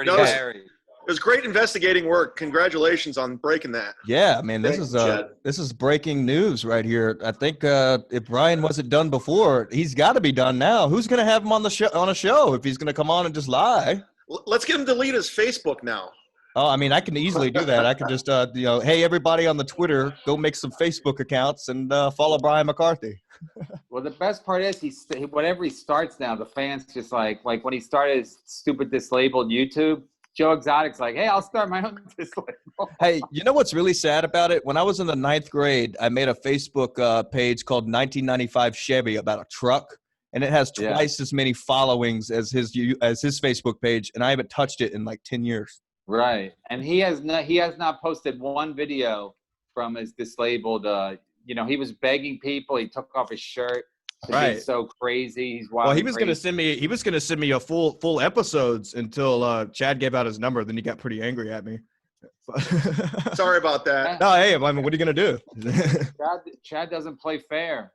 Dos, Harry. It was great investigating work. Congratulations on breaking that. Yeah, man, this Chad. is breaking news right here. I think if Brian wasn't done before, he's got to be done now. Who's going to have him on a show if he's going to come on and just lie? Let's get him to delete his Facebook now. Oh, I mean, I can easily do that. I could just, hey, everybody on the Twitter, go make some Facebook accounts and follow Brian McCarthy. Well, the best part is whatever he starts now, the fans just like when he started his stupid dislabeled YouTube, Joe Exotic's like, hey, I'll start my own dislabel. Hey, you know what's really sad about it? When I was in the 9th grade, I made a Facebook page called 1995 Chevy about a truck, and it has twice as many followings as his Facebook page, and I haven't touched it in like 10 years. Right, and he has not posted one video from his dislabeled. He was begging people. He took off his shirt. He's so crazy. He's wild. Well, he was going to send me a full episodes until Chad gave out his number. Then he got pretty angry at me. Sorry about that. No, hey, I mean, what are you going to do? Chad doesn't play fair.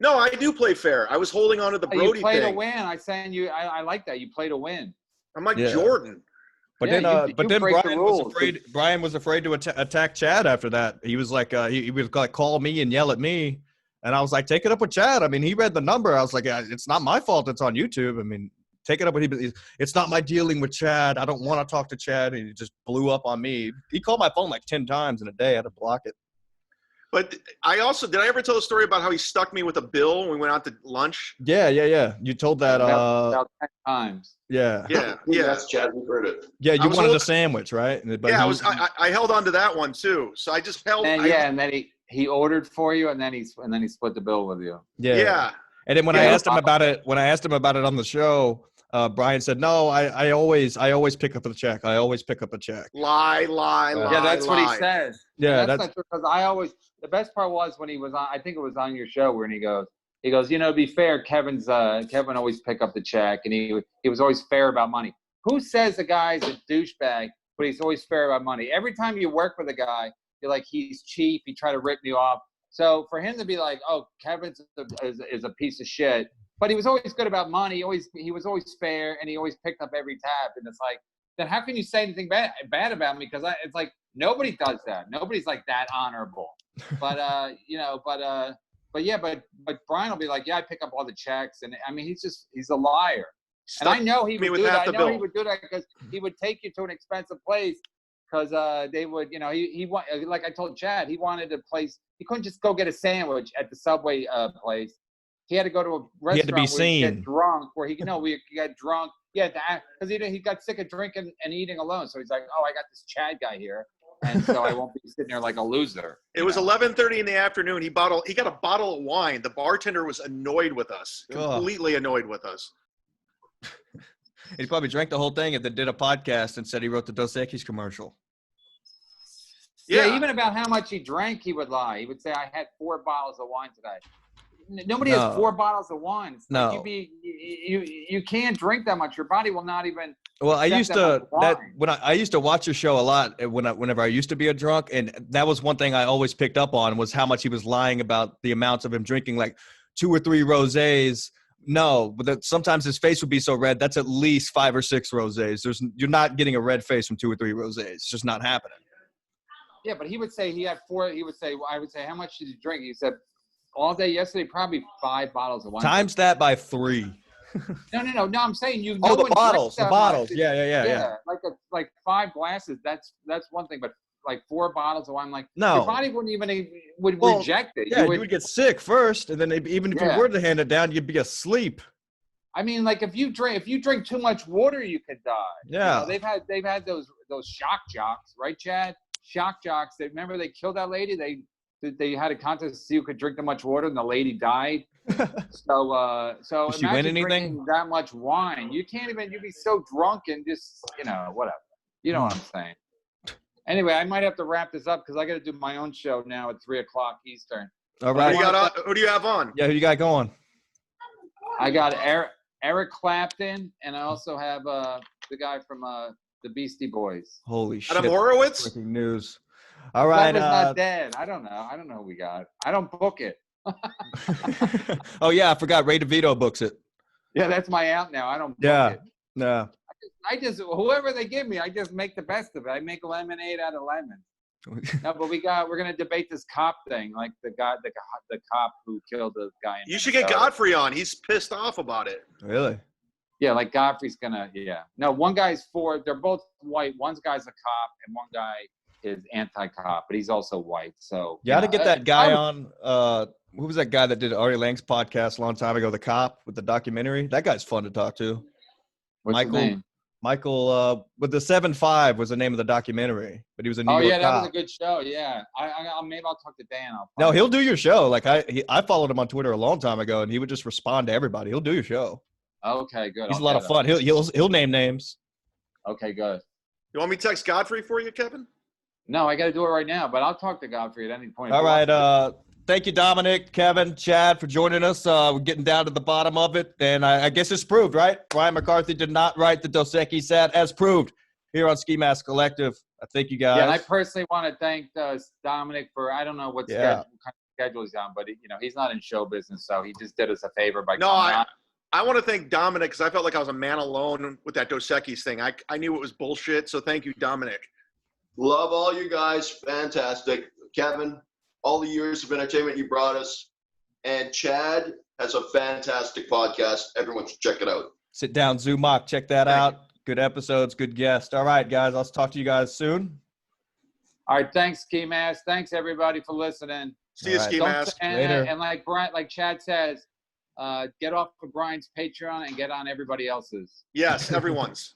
No, I do play fair. I was holding on to the Brody You play thing. to win. I like that. You play to win. I'm like Jordan. But then Brian was afraid to attack Chad after that. He was like, he would like call me and yell at me. And I was like, take it up with Chad. I mean, he read the number. I was like, it's not my fault. It's on YouTube. I mean, take it up with him. It's not my dealing with Chad. I don't want to talk to Chad. And he just blew up on me. He called my phone like 10 times in a day. I had to block it. But did I ever tell the story about how he stuck me with a bill when we went out to lunch? Yeah. You told that about 10 times. Yeah. That's Chad. We heard it. Yeah, you wanted a sandwich, right? But I held on to that one too. So I just held. And then he ordered for you, and then he split the bill with you. Yeah. And then when I asked him about it on the show, Brian said, "No, I always pick up a check. I always pick up a check." Lie. Yeah, that's what he says. Yeah, that's not true, because the best part was when he was on. I think it was on your show when he goes, to be fair, Kevin always pick up the check, and he was always fair about money. Who says the guy's a douchebag, but he's always fair about money? Every time you work with a guy, you're like, he's cheap. He tried to rip me off. So for him to be like, oh, Kevin is a piece of shit, but he was always good about money. He was always fair, and he always picked up every tab. And it's like, then how can you say anything bad about me? Because it's like nobody does that. Nobody's like that honorable. But but Brian will be like, yeah, I pick up all the checks, and I mean, he's a liar. And I know he would do that. I know he would do that because he would take you to an expensive place. Because they would, like I told Chad, he wanted a place. He couldn't just go get a sandwich at the Subway place. He had to go to a restaurant he had to be seen. Get drunk, where he got drunk. Yeah, because he got sick of drinking and eating alone. So he's like, oh, I got this Chad guy here, and so I won't be sitting there like a loser. It was 11:30 in the afternoon. He got a bottle of wine. The bartender was annoyed with us, completely annoyed with us. He probably drank the whole thing and then did a podcast and said he wrote the Dos Equis commercial. Yeah, even about how much he drank, he would lie. He would say, I had 4 bottles of wine today. Nobody has 4 bottles of wine. It's no. Like you can't drink that much. Your body will not even. Well, I used to watch your show a lot whenever I used to be a drunk, and that was one thing I always picked up on was how much he was lying about the amounts of him drinking, like 2 or 3 rosés. No, but sometimes his face would be so red. That's at least 5 or 6 rosés. You're not getting a red face from 2 or 3 rosés. It's just not happening. Yeah, but he would say he had 4. He would say, I would say, how much did you drink? He said, all day yesterday, probably 5 bottles of wine. Times that by 3. No. I'm saying the bottles. Yeah. Like 5 glasses. That's one thing, but like 4 bottles of wine, like no, your body wouldn't even reject it. Yeah, you would get sick first, and then even if you were to hand it down, you'd be asleep. I mean, like if you drink too much water, you could die. Yeah, they've had those shock jocks, right, Chad? Shock jocks. Remember they killed that lady. They had a contest to see who could drink that much water, and the lady died. So did she win anything? Drinking that much wine, you can't even. You'd be so drunk and just whatever. You know what I'm saying? Anyway, I might have to wrap this up because I got to do my own show now at 3:00 Eastern. All right. Who do you have on? Yeah, who you got going? I got Eric Clapton, and I also have the guy from the Beastie Boys. Holy shit! Adam Horowitz. Breaking news. All right. Not dead. I don't know. I don't know who we got. I don't book it. Oh yeah, I forgot. Ray DeVito books it. Yeah, that's my out now. I don't book it. No. whoever they give me, I just make the best of it. I make lemonade out of lemons. No, but we're gonna debate this cop thing, like the cop who killed the guy. You should get Godfrey on. He's pissed off about it. Really? Yeah, like Godfrey's gonna. Yeah. No, one guy's for. They're both white. One guy's a cop, and one guy is anti-cop, but he's also white. So you got to get that guy on. Who was that guy that did Ari Lang's podcast a long time ago? The cop with the documentary. That guy's fun to talk to. What's his name? Michael with the 7-5 was the name of the documentary, but he was a New York that cop. was a good show. Yeah, maybe I'll talk to Dan. No, he'll do your show. Like I followed him on Twitter a long time ago, and he would just respond to everybody. He'll do your show. Okay, good. He's a lot of fun. He'll name names. Okay, good. You want me to text Godfrey for you, Kevin? No, I got to do it right now, but I'll talk to Godfrey at any point. All right. Thank you, Dominic, Kevin, Chad, for joining us. We're getting down to the bottom of it, and I guess it's proved, right? Brian McCarthy did not write the Dos Equis set, as proved here on Ski Mask Collective. I thank you guys. Yeah, and I personally want to thank Dominic for, I don't know what kind of schedule he's on, but he's not in show business, so he just did us a favor by coming on. I want to thank Dominic because I felt like I was a man alone with that Dos Equis thing. I knew it was bullshit, so thank you, Dominic. Love all you guys. Fantastic. Kevin, all the years of entertainment you brought us. And Chad has a fantastic podcast. Everyone should check it out. Sit down, Zumock. Check that out. Good episodes, good guest. All right, guys. I'll talk to you guys soon. All right. Thanks, Ski Mask. Thanks, everybody, for listening. See you, Ski Mask. Later. And like Chad says, get off of Brian's Patreon and get on everybody else's. Yes, everyone's.